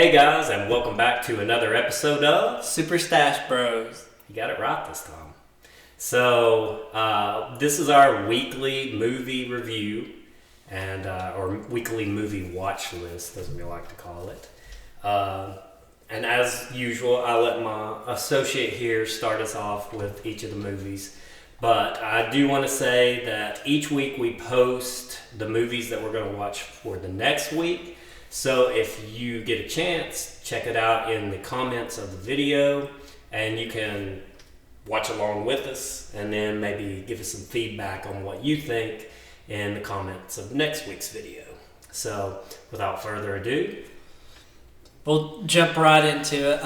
Hey guys, and welcome back to another episode of Super Stache Bros. You got it right this time. So, this is our weekly movie review, and or weekly movie watch list, as we like to call it. And as usual, I'll let my associate here start us off with each of the movies. But I do want to say that each week we post the movies that we're going to watch for the next week. So if you get a chance, check it out in the comments of the video, and you can watch along with us, and then maybe give us some feedback on what you think in the comments of next week's video. So without further ado, we'll jump right into it.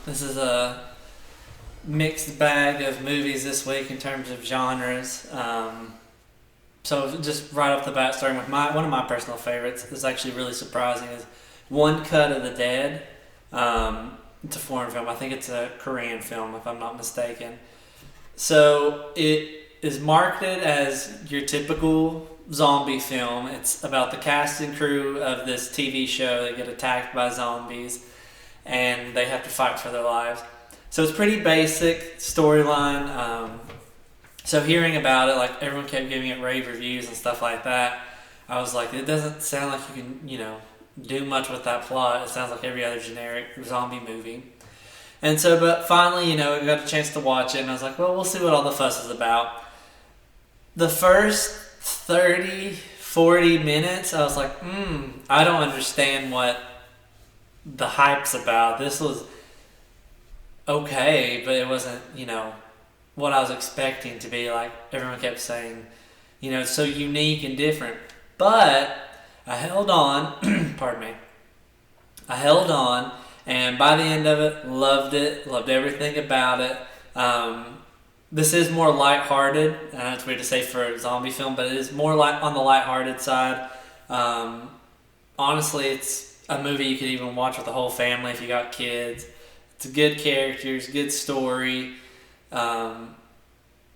This is a mixed bag of movies this week in terms of genres. So just right off the bat, starting with one of my personal favorites, is actually really surprising, is One Cut of the Dead. It's a foreign film. I think it's a Korean film, if I'm not mistaken. So it is marketed as your typical zombie film. It's about the cast and crew of this TV show that get attacked by zombies, and they have to fight for their lives. So it's pretty basic storyline. So hearing about it, like everyone kept giving it rave reviews and stuff like that, I was like, it doesn't sound like you can, do much with that plot. It sounds like every other generic zombie movie. And so, but finally, we got a chance to watch it, and I was like, well, we'll see what all the fuss is about. The first 30, 40 minutes, I was like, I don't understand what the hype's about. This was okay, but it wasn't, what I was expecting to be. Like everyone kept saying, it's so unique and different. But I held on, pardon me. I held on, and by the end of it, loved everything about it. This is more lighthearted. I know it's weird to say for a zombie film, but it is more on the lighthearted side. Honestly, it's a movie you could even watch with the whole family if you got kids. It's good characters, good story.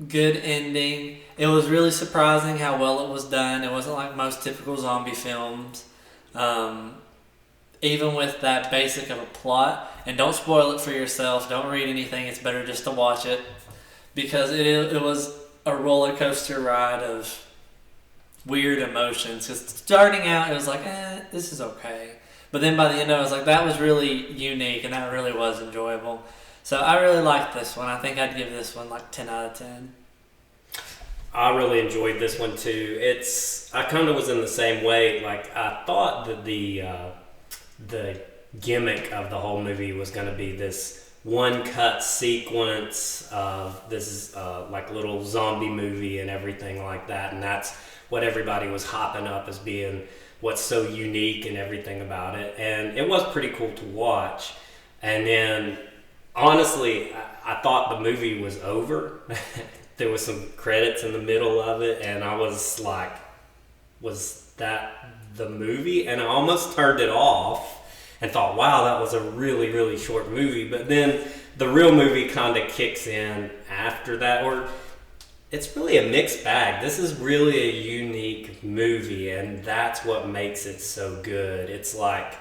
Good ending. It was really surprising how well it was done. It wasn't like most typical zombie films. Even with that basic of a plot. And don't spoil it for yourself. Don't read anything. It's better just to watch it. Because it was a roller coaster ride of weird emotions. Because starting out, it was like, this is okay. But then by the end, I was like, that was really unique. And that really was enjoyable. So I really liked this one. I think I'd give this one like 10 out of 10. I really enjoyed this one too. I kind of was in the same way. Like I thought that the gimmick of the whole movie was going to be this one cut sequence of this like little zombie movie and everything like that, and that's what everybody was hopping up as being what's so unique and everything about it. And it was pretty cool to watch. And then honestly, I thought the movie was over. There was some credits in the middle of it, and I was like, was that the movie? And I almost turned it off and thought, wow, that was a really, really short movie. But then the real movie kind of kicks in after that, or it's really a mixed bag. This is really a unique movie, and that's what makes it so good. It's like,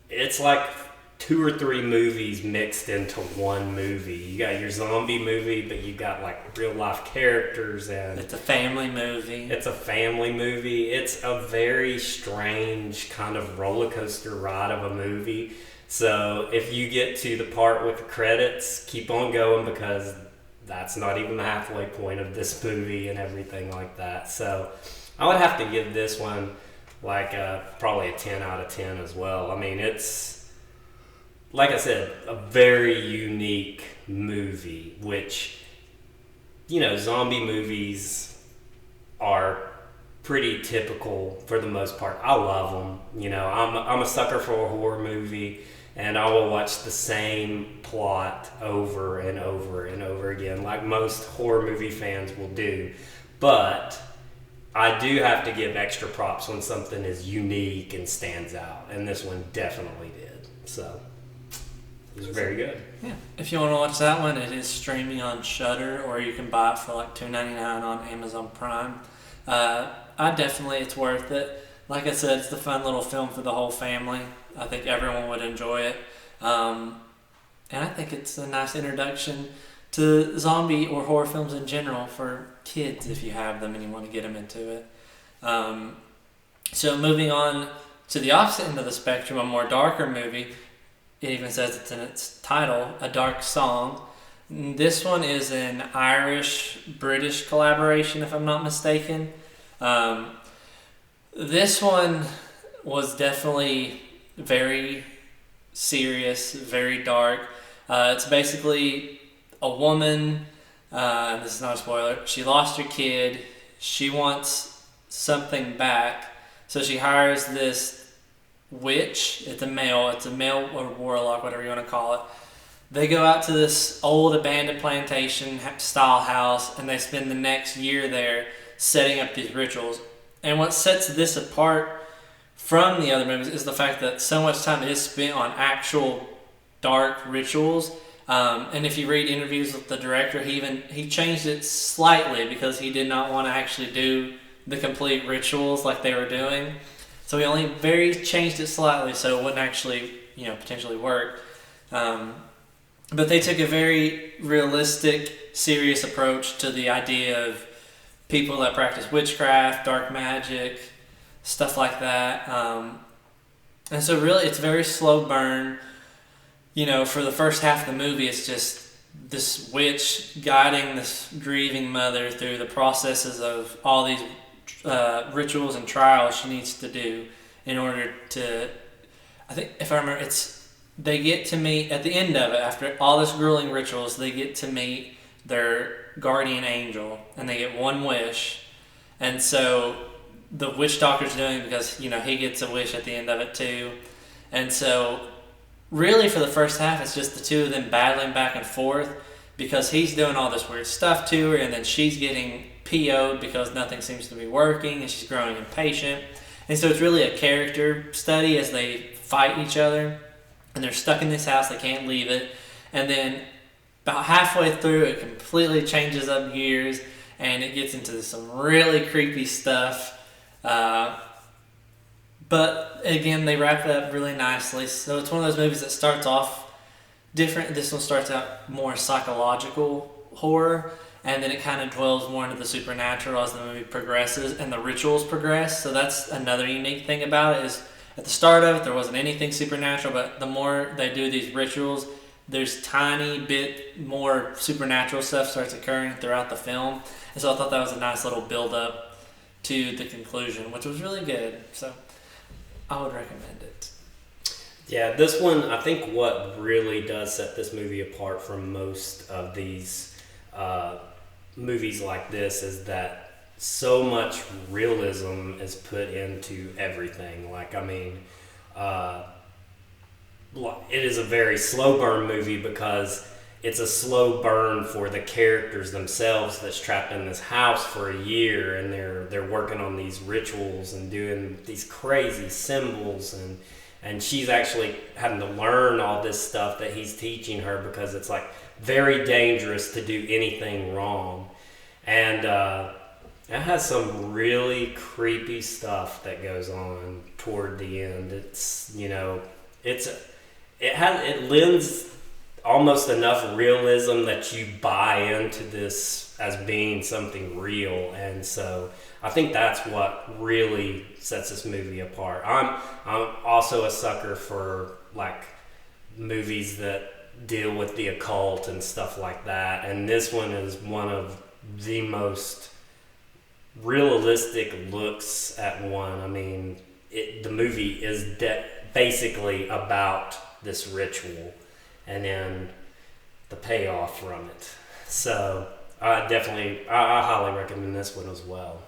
it's like 2 or 3 movies mixed into one movie. You got your zombie movie, but you got like real life characters, and it's a family movie. It's a very strange kind of roller coaster ride of a movie. So if you get to the part with the credits, keep on going, because that's not even the halfway point of this movie and everything like that. So I would have to give this one like probably a 10 out of 10 as well. I mean, it's, like I said, a very unique movie, which, zombie movies are pretty typical for the most part. I love them. I'm a sucker for a horror movie, and I will watch the same plot over and over and over again, like most horror movie fans will do. But I do have to give extra props when something is unique and stands out, and this one definitely did. So it was very good. Yeah. If you want to watch that one, it is streaming on Shudder, or you can buy it for like $2.99 on Amazon Prime. It's worth it. like I said, it's the fun little film for the whole family. I think everyone would enjoy it. And I think it's a nice introduction to zombie or horror films in general for kids if you have them and you want to get them into it. So moving on to the opposite end of the spectrum, a more darker movie. It even says it's in its title, A Dark Song. This one is an Irish-British collaboration, if I'm not mistaken. This one was definitely very serious, very dark. It's basically a woman, and this is not a spoiler, she lost her kid, she wants something back, so she hires this witch. It's a male or warlock, whatever you want to call it. They go out to this old abandoned plantation style house, and they spend the next year there setting up these rituals. And what sets this apart from the other movies is the fact that so much time is spent on actual dark rituals. And if you read interviews with the director, he changed it slightly because he did not want to actually do the complete rituals like they were doing. So he only changed it slightly so it wouldn't actually, potentially work. But they took a very realistic, serious approach to the idea of people that practice witchcraft, dark magic, stuff like that. And so really it's very slow burn. For the first half of the movie, it's just this witch guiding this grieving mother through the processes of all these rituals and trials she needs to do in order to, I think, if I remember, they get to meet, at the end of it, after all this grueling rituals, they get to meet their guardian angel, and they get one wish. And so the witch doctor's doing it because, he gets a wish at the end of it too. And so really for the first half, it's just the two of them battling back and forth because he's doing all this weird stuff to her, and then she's getting PO'd because nothing seems to be working, and she's growing impatient. And so it's really a character study as they fight each other, and they're stuck in this house, they can't leave it. And then about halfway through, it completely changes up gears, and it gets into some really creepy stuff. But again, they wrap it up really nicely. So it's one of those movies that starts off different. This one starts out more psychological horror, and then it kind of dwells more into the supernatural as the movie progresses and the rituals progress. So that's another unique thing about it, is at the start of it, there wasn't anything supernatural, but the more they do these rituals, there's tiny bit more supernatural stuff starts occurring throughout the film. And so I thought that was a nice little build-up to the conclusion, which was really good. So I would recommend it. Yeah, this one, I think what really does set this movie apart from most of these movies like this is that so much realism is put into everything. It is a very slow burn movie because it's a slow burn for the characters themselves that's trapped in this house for a year, and they're working on these rituals and doing these crazy symbols, and she's actually having to learn all this stuff that he's teaching her because it's very dangerous to do anything wrong. And it has some really creepy stuff that goes on toward the end. It lends almost enough realism that you buy into this as being something real, and so I think that's what really sets this movie apart. I'm also a sucker for movies that deal with the occult and stuff like that, and this one is one of the most realistic looks at one. The movie is basically about this ritual and then the payoff from it. So I highly recommend this one as well.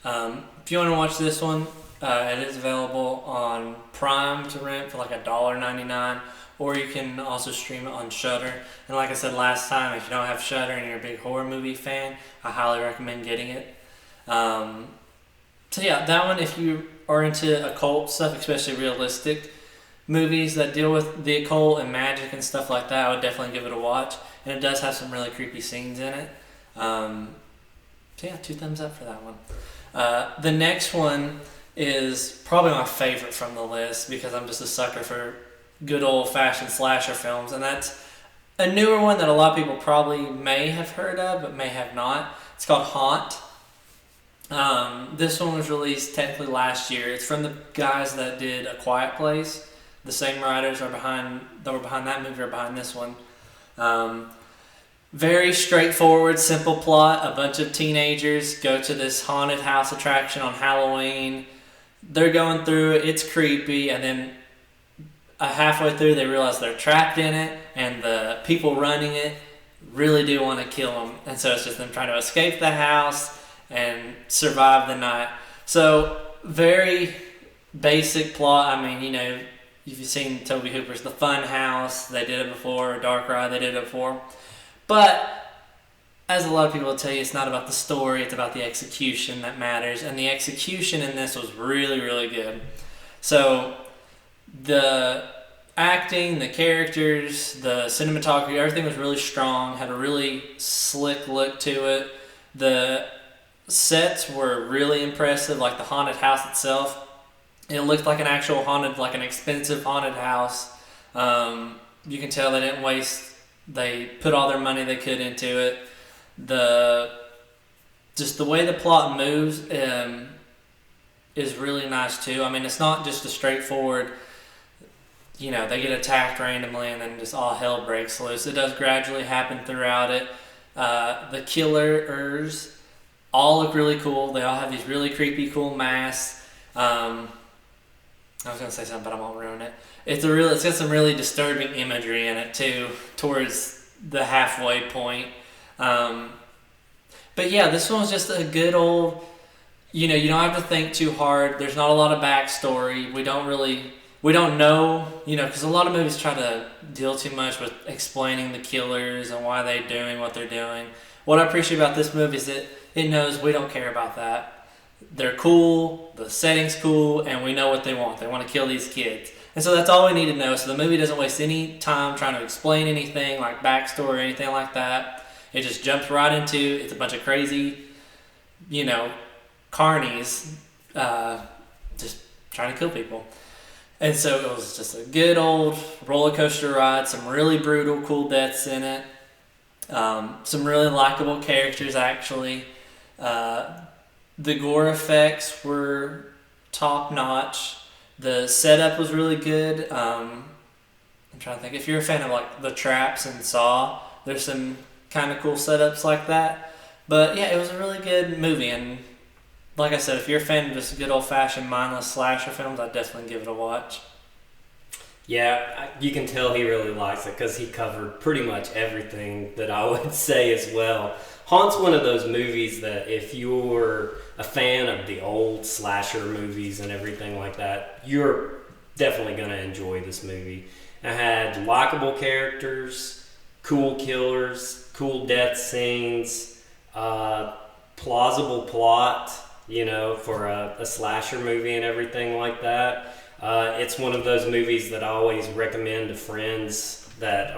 If you want to watch this one, it is available on Prime to rent for $1.99, or you can also stream it on Shudder. And like I said last time, if you don't have Shudder and you're a big horror movie fan, I highly recommend getting it. So yeah, that one, if you are into occult stuff, especially realistic movies that deal with the occult and magic and stuff like that, I would definitely give it a watch. And it does have some really creepy scenes in it. So yeah, 2 thumbs up for that one. The next one is probably my favorite from the list because I'm just a sucker for good old-fashioned slasher films, and that's a newer one that a lot of people probably may have heard of but may have not. It's called Haunt. This one was released technically last year. It's from the guys that did A Quiet Place. The same writers that were behind that movie are behind this one. Very straightforward, simple plot. A bunch of teenagers go to this haunted house attraction on Halloween. They're going through it. It's creepy, and then halfway through they realize they're trapped in it, and the people running it really do want to kill them. And so it's just them trying to escape the house and survive the night. So very basic plot. I mean, you know, if you've seen Tobe Hooper's The Fun House, they did it before. Dark Ride, they did it before. But as a lot of people will tell you, it's not about the story, it's about the execution that matters. And the execution in this was really, really good. So the acting, the characters, the cinematography, everything was really strong, had a really slick look to it. The sets were really impressive, like the haunted house itself. It looked like an actual haunted, like an expensive haunted house. You can tell they didn't waste. They put all their money they could into it. Just the way the plot moves is really nice too. I mean, it's not just a straightforward, you know, they get attacked randomly and then just all hell breaks loose. It does gradually happen throughout it. The killers all look really cool. They all have these really creepy, cool masks. I was gonna say something, but I won't ruin it. It's got some really disturbing imagery in it too, towards the halfway point. But yeah, this one was just a good old, you know, you don't have to think too hard. There's not a lot of backstory. We don't know, you know, because a lot of movies try to deal too much with explaining the killers and why they're doing what they're doing. What I appreciate about this movie is that it knows we don't care about that. They're cool, the setting's cool, and we know what they want. They want to kill these kids. And so that's all we need to know. So the movie doesn't waste any time trying to explain anything like backstory or anything like that. It just jumps right into, it's a bunch of crazy, you know, carnies just trying to kill people. And so it was just a good old roller coaster ride, some really brutal, cool deaths in it. Some really likable characters, actually. The gore effects were top notch. The setup was really good. I'm trying to think. If you're a fan of like the traps and Saw, there's some kind of cool setups like that. But yeah, it was a really good movie. And like I said, if you're a fan of just good old-fashioned mindless slasher films, I'd definitely give it a watch. Yeah, you can tell he really likes it because he covered pretty much everything that I would say as well. Haunt's one of those movies that if you're a fan of the old slasher movies and everything like that, you're definitely going to enjoy this movie. It had likable characters, cool killers, cool death scenes, plausible plot, you know, for a slasher movie and everything like that. It's one of those movies that I always recommend to friends that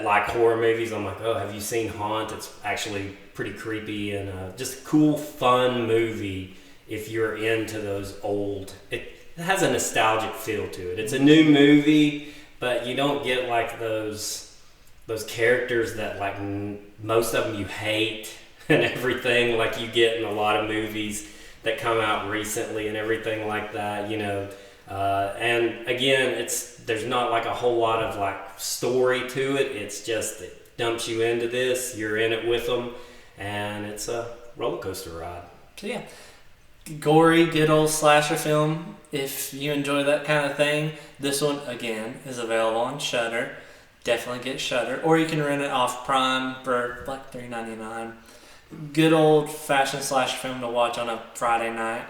like horror movies. I'm like, oh, have you seen Haunt? It's actually pretty creepy and just a cool, fun movie if you're into those old. It has a nostalgic feel to it. It's a new movie, but you don't get like those characters that like most of them you hate and everything like you get in a lot of movies that come out recently and everything like that, you know. And again, there's not like a whole lot of like story to it. It's just it dumps you into this. You're in it with them, and it's a roller coaster ride. So yeah, gory, good old slasher film. If you enjoy that kind of thing, this one again is available on Shudder. Definitely get Shudder, or you can rent it off Prime for like $3.99. Good old fashioned slasher film to watch on a Friday night.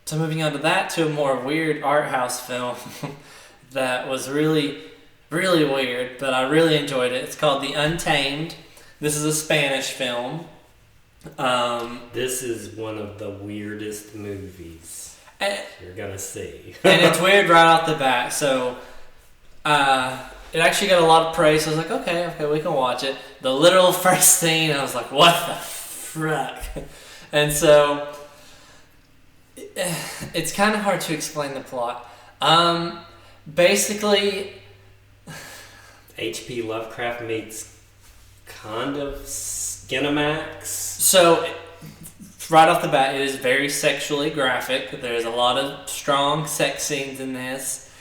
So moving on to a more weird art house film that was really, really weird, but I really enjoyed it. It's called The Untamed. This is a Spanish film. This is one of the weirdest movies you're gonna see. And it's weird right off the bat. So it actually got a lot of praise. So I was like, okay, we can watch it. The literal first scene, I was like, what the frick? And so it's kind of hard to explain the plot. Basically, H.P. Lovecraft meets kind of Skinamax. So right off the bat, it is very sexually graphic. There's a lot of strong sex scenes in this.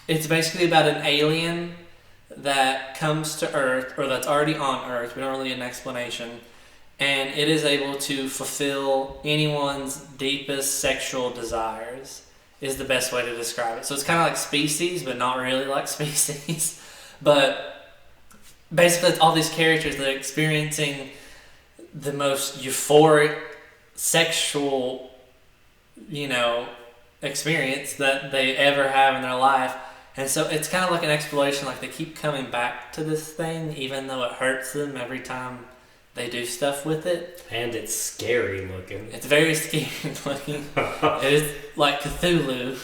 It's basically about an alien that comes to Earth, or that's already on Earth. We don't really get an explanation. And it is able to fulfill anyone's deepest sexual desires, is the best way to describe it. So it's kind of like Species, but not really like Species. But basically, it's all these characters that are experiencing the most euphoric sexual, experience that they ever have in their life. And so it's kind of like an exploration, like they keep coming back to this thing, even though it hurts them every time they do stuff with it. And it's scary looking. It's very scary looking. It is like Cthulhu.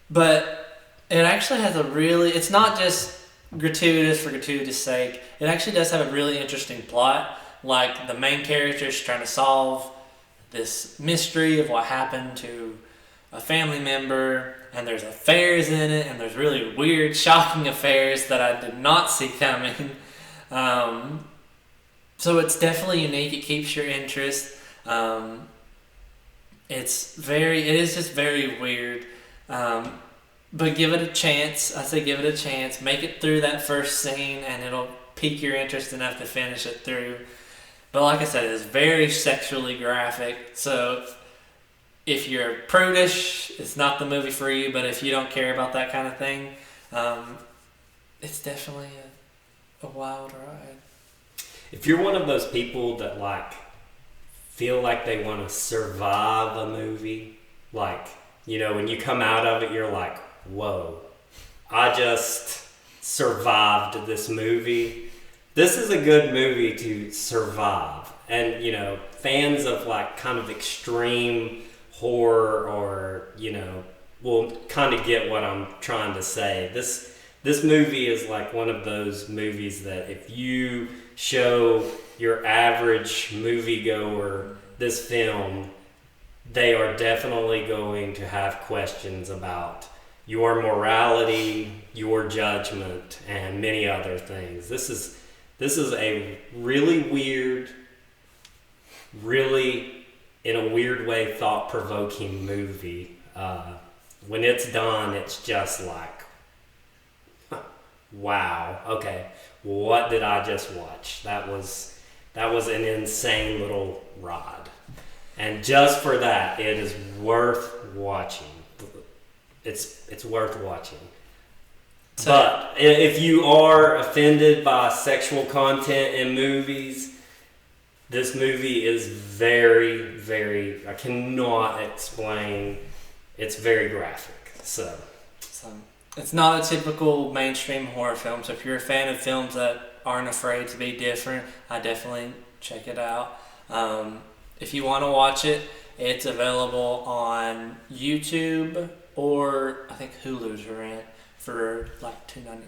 But it actually has it's not just gratuitous for gratuitous sake. It actually does have a really interesting plot. Like the main character is trying to solve this mystery of what happened to a family member, and there's affairs in it, and there's really weird, shocking affairs that I did not see coming. So it's definitely unique. It keeps your interest. It is just very weird. But give it a chance. I say give it a chance. Make it through that first scene, and it'll pique your interest enough to finish it through. But like I said, it is very sexually graphic. So if you're prudish, it's not the movie for you. But if you don't care about that kind of thing, it's definitely a wild ride. If you're one of those people that feel like they want to survive a movie, when you come out of it, you're like, whoa, I just survived this movie. This is a good movie to survive. And, fans of kind of extreme horror or, will kind of get what I'm trying to say. This movie is like one of those movies that if you show your average moviegoer this film, they are definitely going to have questions about your morality, your judgment, and many other things. This is a really weird, really, in a weird way, thought-provoking movie. When it's done, it's just like, wow, okay, what did I just watch? That was an insane little ride. And just for that, it is worth watching. It's worth watching. But if you are offended by sexual content in movies, this movie is very, very, I cannot explain, it's very graphic. So it's not a typical mainstream horror film. So if you're a fan of films that aren't afraid to be different, I definitely check it out. If you want to watch it, it's available on YouTube, or I think Hulu's rent for $2.99.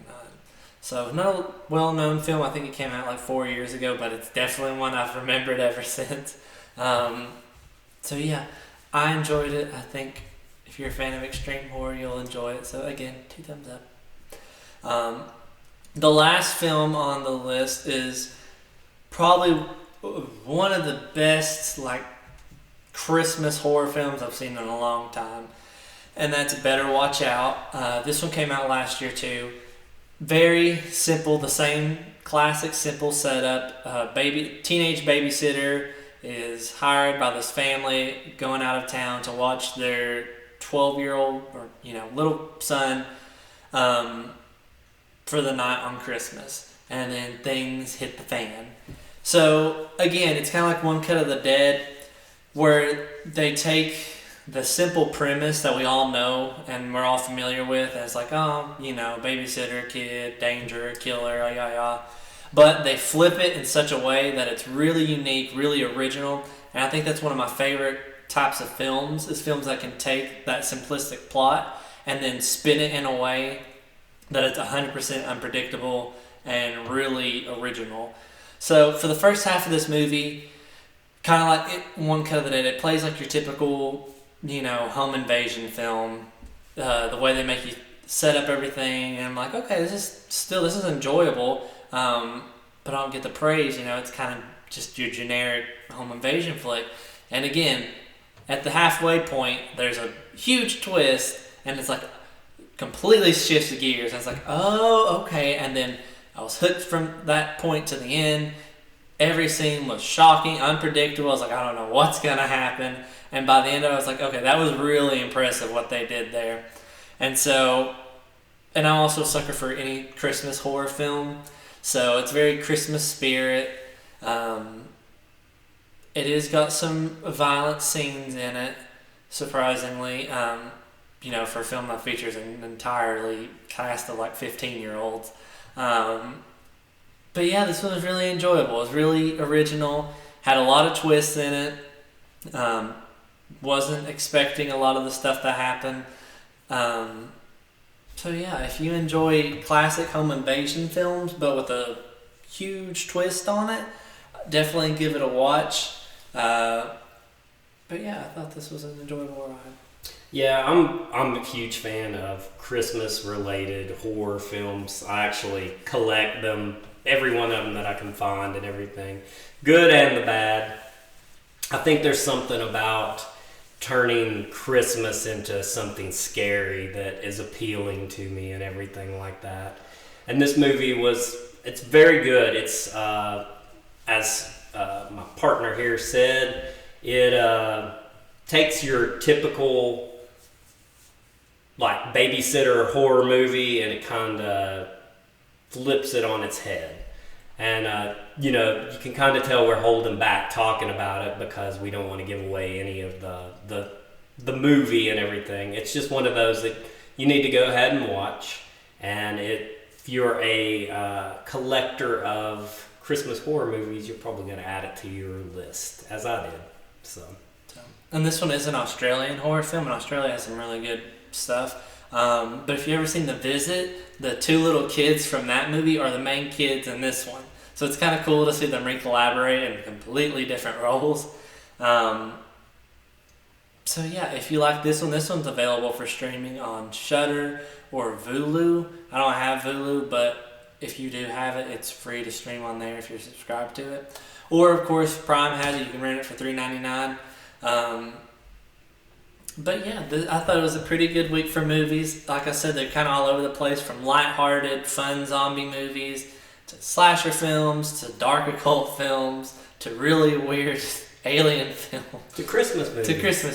So not a well-known film. I think it came out 4 years ago, but it's definitely one I've remembered ever since. So yeah, I enjoyed it. I think if you're a fan of extreme horror, you'll enjoy it. So again, 2 thumbs up. The last film on the list is probably one of the best Christmas horror films I've seen in a long time, and that's Better Watch Out. This one came out last year too. Very simple, the same classic simple setup. Teenage babysitter is hired by this family going out of town to watch their 12-year-old or little son for the night on Christmas, and then things hit the fan. So again, it's kind of like One Cut of the Dead, where they take the simple premise that we all know and we're all familiar with, and it's babysitter, kid, danger, killer, but they flip it in such a way that it's really unique, really original. And I think that's one of my favorite types of films, is films that can take that simplistic plot and then spin it in a way that it's 100% unpredictable and really original. So for the first half of this movie, kind of like one cut of the dead, it plays like your typical, home invasion film. The way they make you set up everything, and I'm like, okay, this is enjoyable, but I don't get the praise. It's kind of just your generic home invasion flick. And again, at the halfway point, there's a huge twist, and it's like completely shifts the gears. I was like, oh, okay. And then I was hooked from that point to the end. Every scene was shocking, unpredictable. I was like, I don't know what's going to happen. And by the end of it, I was like, okay, that was really impressive what they did there. And so, and I'm also a sucker for any Christmas horror film. So it's very Christmas spirit. It has got some violent scenes in it, surprisingly. For a film that features an entirely cast of like 15-year-olds. But yeah, this one was really enjoyable. It was really original. Had a lot of twists in it. Wasn't expecting a lot of the stuff that happened. So yeah, if you enjoy classic home invasion films, but with a huge twist on it, definitely give it a watch. But yeah, I thought this was an enjoyable ride. Yeah, I'm a huge fan of Christmas-related horror films. I actually collect them, every one of them that I can find and everything. Good and the bad. I think there's something about turning Christmas into something scary that is appealing to me and everything like that. And this movie it's very good. It's, as my partner here said, it takes your typical like babysitter horror movie and it kind of flips it on its head. And, you can kind of tell we're holding back talking about it because we don't want to give away any of the movie and everything. It's just one of those that you need to go ahead and watch. And if you're a collector of Christmas horror movies, you're probably going to add it to your list, as I did. And this one is an Australian horror film, and Australia has some really good stuff. But if you've ever seen The Visit, the two little kids from that movie are the main kids in this one. So it's kind of cool to see them re-collaborate in completely different roles. So yeah, if you like this one's available for streaming on Shudder or Vulu. I don't have Vulu, but if you do have it, it's free to stream on there if you're subscribed to it. Or of course, Prime has it. You can rent it for $3.99. But yeah, I thought it was a pretty good week for movies. Like I said, they're kind of all over the place, from lighthearted, fun zombie movies to slasher films to dark occult films to really weird alien films to Christmas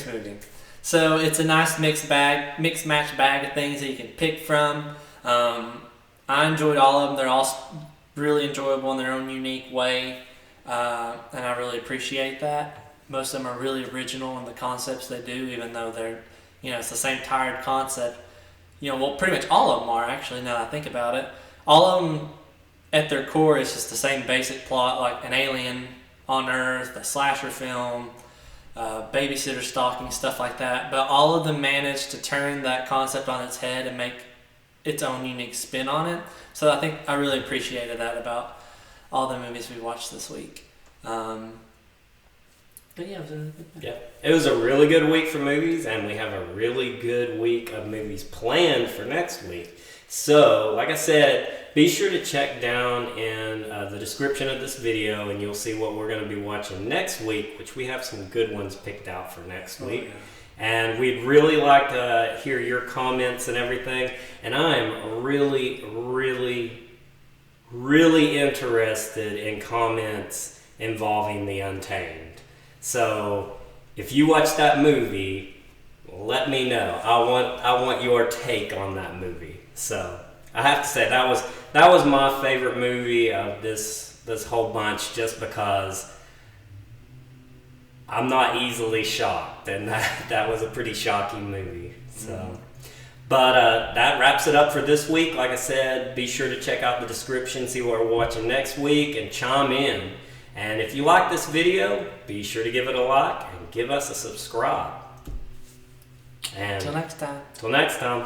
movies. So it's a nice mixed match bag of things that you can pick from. I enjoyed all of them. They're all really enjoyable in their own unique way, and I really appreciate that. Most of them are really original in the concepts they do, even though they're, it's the same tired concept. Pretty much all of them are, actually, now that I think about it. All of them, at their core, is just the same basic plot, like an alien on Earth, a slasher film, babysitter stalking, stuff like that. But all of them manage to turn that concept on its head and make its own unique spin on it. So I think I really appreciated that about all the movies we watched this week. But yeah, it was a really good week for movies, and we have a really good week of movies planned for next week. So, like I said, be sure to check down in the description of this video, and you'll see what we're going to be watching next week, which we have some good ones picked out for next week. Yeah. And we'd really like to hear your comments and everything. And I am really, really, really interested in comments involving the Untamed. So, if you watch that movie, let me know. I want your take on that movie. So, I have to say that was my favorite movie of this whole bunch, just because I'm not easily shocked, and that was a pretty shocking movie. So, but that wraps it up for this week. Like I said, be sure to check out the description, see what we're watching next week, and chime in. And if you like this video, be sure to give it a like and give us a subscribe. And till next time. Till next time.